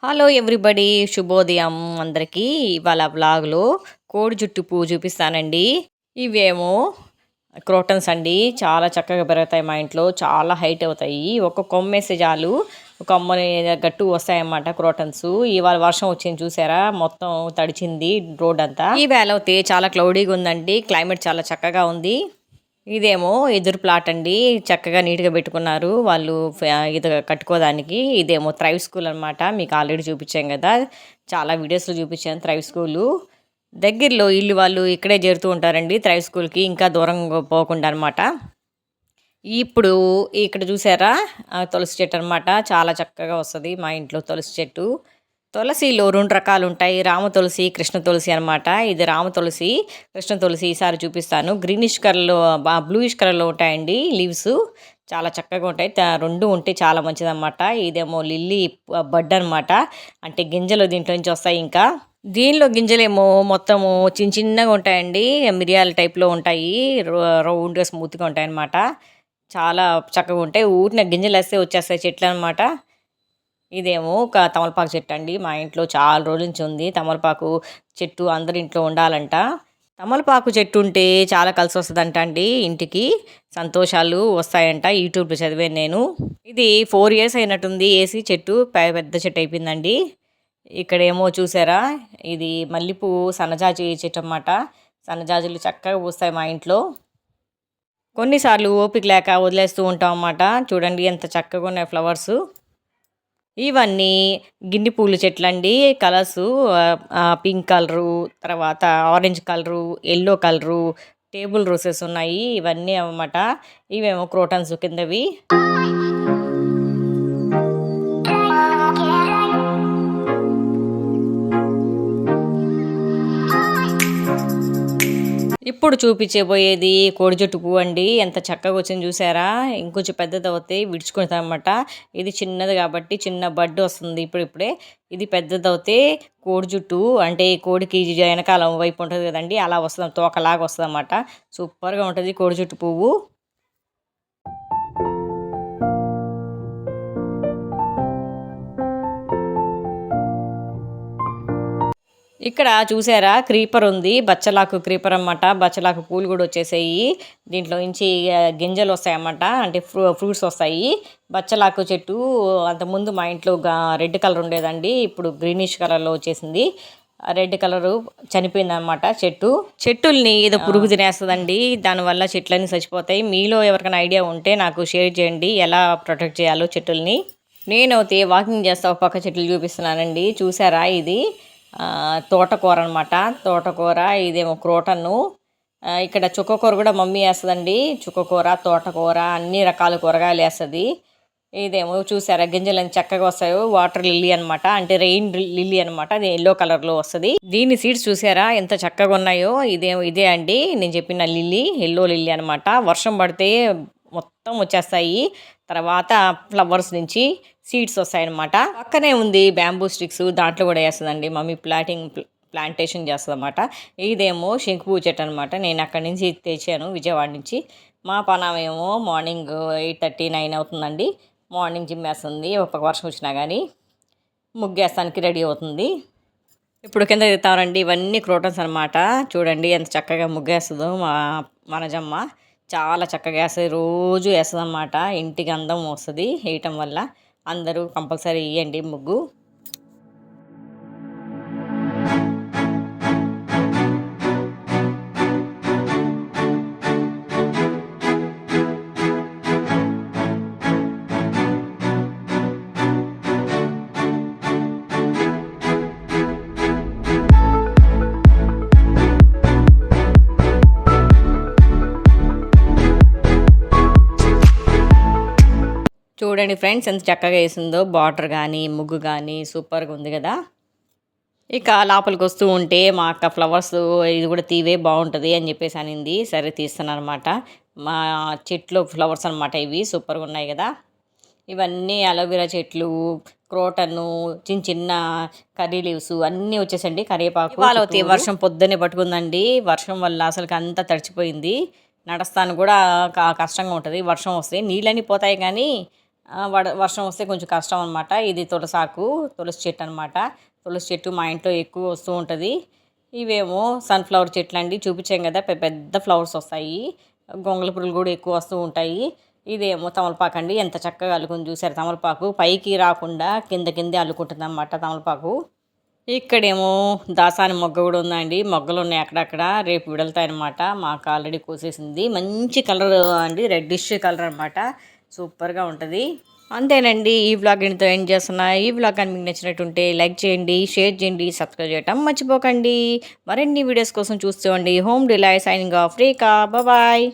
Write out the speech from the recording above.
Hello everybody, శుభోదయం అందరికీ. ఇవాళ వ్లాగ్లో కోడి జుట్టు పువ్వు చూపిస్తానండి. ఇవేమో క్రోటన్స్ అండి. చాలా చక్కగా పెరుగుతాయి మా ఇంట్లో, చాలా హైట్ అవుతాయి. ఒక కొమ్మేస్తే చాలు ఒక కొమ్మని గట్టు వస్తాయన్నమాట క్రోటన్స్. ఇవాళ వర్షం వచ్చింది చూసారా, మొత్తం తడిచింది రోడ్ అంతా. ఈ వేళ అయితే చాలా క్లౌడీగా ఉందండి, క్లైమేట్ చాలా చక్కగా ఉంది. ఇదేమో ఎదురు ప్లాట్ అండి, చక్కగా నీట్గా పెట్టుకున్నారు వాళ్ళు ఇది కట్టుకోవడానికి. ఇదేమో థ్రైవ్ స్కూల్ అనమాట, మీకు ఆల్రెడీ చూపించాం కదా, చాలా వీడియోస్లో చూపించాను. థ్రైవ్ స్కూలు దగ్గరలో ఇల్లు వాళ్ళు ఇక్కడే చేరుతూ ఉంటారండి థ్రైవ్ స్కూల్కి, ఇంకా దూరం పోకుండా అనమాట. ఇప్పుడు ఇక్కడ చూసారా తులసి చెట్టు అనమాట, చాలా చక్కగా వస్తుంది మా ఇంట్లో తులసి చెట్టు. తులసిలో 2 రకాలు ఉంటాయి, రామ తులసి, కృష్ణ తులసి అనమాట. ఇది రామ తులసి, కృష్ణ తులసి ఈసారి చూపిస్తాను. గ్రీనిష్ కలర్లో బ్లూయిష్ కలర్లో ఉంటాయండి లీవ్స్, చాలా చక్కగా ఉంటాయి. 2 ఉంటే చాలా మంచిదన్నమాట. ఇదేమో లిల్లీ బడ్ అనమాట, అంటే గింజలు దీంట్లో నుంచి వస్తాయి. ఇంకా దీనిలో గింజలేమో మొత్తము చిన్న చిన్నగా ఉంటాయండి, మిరియాల టైప్లో ఉంటాయి, రౌండ్గా స్మూత్గా ఉంటాయి అన్నమాట. చాలా చక్కగా ఉంటాయి, ఊరిన గింజలు వేస్తే వచ్చేస్తాయి చెట్లు అనమాట. ఇదేమో ఒక తమలపాకు చెట్టు అండి, మా ఇంట్లో చాలా రోజుల నుంచి ఉంది తమలపాకు చెట్టు, అందరి ఇంట్లో ఉండాలంట. తమలపాకు చెట్టు ఉంటే చాలా కలిసి వస్తుందంట అండి, ఇంటికి సంతోషాలు వస్తాయంట, యూట్యూబ్లో చదివాను నేను. ఇది 4 years అయినట్టుంది ఏసీ చెట్టు, పెద్ద చెట్టు అయిపోయిందండి. ఇక్కడేమో చూసారా, ఇది మల్లెపువ్వు సన్నజాజి చెట్టు అన్నమాట. సన్నజాజులు చక్కగా పూస్తాయి మా ఇంట్లో. కొన్నిసార్లు ఓపిక లేక వదిలేస్తూ ఉంటాం అన్నమాట. చూడండి ఎంత చక్కగా ఉన్నాయి ఫ్లవర్స్. ఇవన్నీ గిన్నె పూల చెట్లు అండి, కలర్సు పింక్ కలరు, తర్వాత orange colour, yellow colour, table roses ఉన్నాయి, ఇవన్నీ అన్నమాట. ఇవేమో క్రోటన్స్ కిందవి. ఇప్పుడు చూపించబోయేది కోడి జుట్టు పువ్వు అండి, ఎంత చక్కగా వచ్చింది చూసారా. ఇంకొంచెం పెద్దది అవుతాయి విడుచుకుంటాం అనమాట. ఇది చిన్నది కాబట్టి చిన్న బడ్డు వస్తుంది ఇప్పుడిప్పుడే. ఇది పెద్దది అవుతే కోడి జుట్టు, అంటే కోడికి వెనకాల వైపు ఉంటుంది కదండి, అలా వస్తుంది, తోకలాగా వస్తుంది అన్నమాట. సూపర్గా ఉంటుంది కోడి జుట్టు పువ్వు. ఇక్కడ చూసారా క్రీపర్ ఉంది, బచ్చలాకు క్రీపర్ అన్నమాట. బచ్చలాకు పూలు కూడా వచ్చేసాయి, దీంట్లో నుంచి గింజలు వస్తాయన్నమాట, అంటే ఫ్రూట్స్ వస్తాయి. బచ్చలాకు చెట్టు అంతకుముందు మా ఇంట్లో రెడ్ కలర్ ఉండేదండి, ఇప్పుడు గ్రీనిష్ కలర్లో వచ్చేసింది. రెడ్ కలరు చనిపోయింది అనమాట చెట్టుల్ని ఏదో పురుగు తినేస్తుందండి, దానివల్ల చెట్లన్నీ చచ్చిపోతాయి. మీలో ఎవరికైనా ఐడియా ఉంటే నాకు షేర్ చేయండి, ఎలా ప్రొటెక్ట్ చేయాలో చెట్టుల్ని. నేనైతే వాకింగ్ చేస్తా ఒక పక్క చెట్లు చూపిస్తున్నానండి. చూసారా, ఇది తోటకూర అనమాట, తోటకూర. ఇదేమో క్రోటన్ను. ఇక్కడ చుక్కకూర కూడా మమ్మీ వేస్తుందండి, చుక్కకూర, తోటకూర, అన్ని రకాల కూరగాయలు వేస్తుంది. ఇదేమో చూసారా గింజలు చక్కగా వస్తాయో, వాటర్ లిల్లీ అనమాట, అంటే రెయిన్ లిల్లీ అనమాట, అది ఎల్లో కలర్లో వస్తుంది. దీని సీడ్స్ చూసారా ఎంత చక్కగా ఉన్నాయో. ఇదే అండి నేను చెప్పిన లిల్లీ, ఎల్లో లిల్లీ అనమాట. వర్షం పడితే మొత్తం వచ్చేస్తాయి, తర్వాత ఫ్లవర్స్ నుంచి సీడ్స్ వస్తాయన్నమాట. పక్కనే ఉంది బ్యాంబూ స్టిక్స్, దాంట్లో కూడా వేస్తుందండి మమ్మీ, ప్లాంటేషన్ చేస్తుంది అన్నమాట. ఇదేమో శంకుపూ చెట్టు అనమాట, నేను అక్కడి నుంచి తెచ్చాను విజయవాడ నుంచి. మా పనామేమో మార్నింగ్ 8:30, 9 అవుతుందండి. మార్నింగ్ జిమ్ వేస్తుంది, ఒక వర్షం వచ్చినా కానీ ముగ్గేస్తానికి రెడీ అవుతుంది. ఇప్పుడు కింద దిగుతామండి, ఇవన్నీ క్రోటన్స్ అనమాట. చూడండి ఎంత చక్కగా ముగ్గేస్తుందో మా మనజమ్మ, చాలా చక్కగా వేస్తుంది, రోజు వేస్తుంది అన్నమాట. ఇంటికి అందం వస్తుంది వేయటం వల్ల. అందరూ కంపల్సరీ వేయండి ముగ్గు. చూడండి ఫ్రెండ్స్ ఎంత చక్కగా వేసిందో, బార్డర్ కానీ ముగ్గు కానీ సూపర్గా ఉంది కదా. ఇక లోపలికి వస్తూ ఉంటే మా అక్క ఫ్లవర్స్ ఇది కూడా తీవే బాగుంటుంది అని చెప్పేసి అనింది, సరే తీస్తాను అనమాట. మా చెట్లు ఫ్లవర్స్ అనమాట ఇవి, సూపర్గా ఉన్నాయి కదా. ఇవన్నీ అలోవెరా చెట్లు, క్రోటన్ను, చిన్న చిన్న కర్రీ లీవ్స్ అన్నీ వచ్చేసండి, కరివేపాకు. వాళ్ళ వర్షం పొద్దున్నే పట్టుకుందండి, వర్షం వల్ల అసలుకి అంతా తడిచిపోయింది. నడుస్తాను కూడా కష్టంగా ఉంటుంది వర్షం వస్తే, నీళ్ళన్నీ పోతాయి కానీ వర్షం వస్తే కొంచెం కష్టం అనమాట. ఇది తులసాకు, తులసి చెట్టు అనమాట. తులసి చెట్టు మా ఇంట్లో ఎక్కువ వస్తూ ఉంటుంది. ఇవేమో సన్‌ఫ్లవర్ చెట్లండి. చూపించాం కదా, పెద్ద ఫ్లవర్స్ వస్తాయి. గొంగళి పురుగులు కూడా ఎక్కువ వస్తూ ఉంటాయి. ఇదేమో తమలపాకండి. ఎంత చక్కగా అల్లుకుంది చూసారు తమలపాకు. పైకి రాకుండా కిందే అల్లుకుంటుందన్నమాట తమలపాకు. ఇక్కడేమో దాసాని మొగ్గ కూడా ఉందండి. మొగ్గలున్నాయి అక్కడక్కడ. రేపు విడలుతాయన్నమాట. మాకు ఆల్రెడీ కోసేసింది. మంచి కలర్ అండి, రెడ్డిష్ కలర్ అనమాట. సూపర్‌గా ఉంటది. అంతేనండి. ఈ వ్లాగ్ ఇంతతో ఎండ్ చేస్తున్నా. ఈ వ్లాగ్ కానీ మీకు నచ్చినట్టుంటే లైక్ చేయండి, షేర్ చేయండి, సబ్స్క్రైబ్ చేయటం మర్చిపోకండి. మరిన్ని వీడియోస్ కోసం చూస్తూ ఉండండి. హోమ్ డిలైట్ సైనింగ్ ఆఫ్ రేఖా. బాయ్.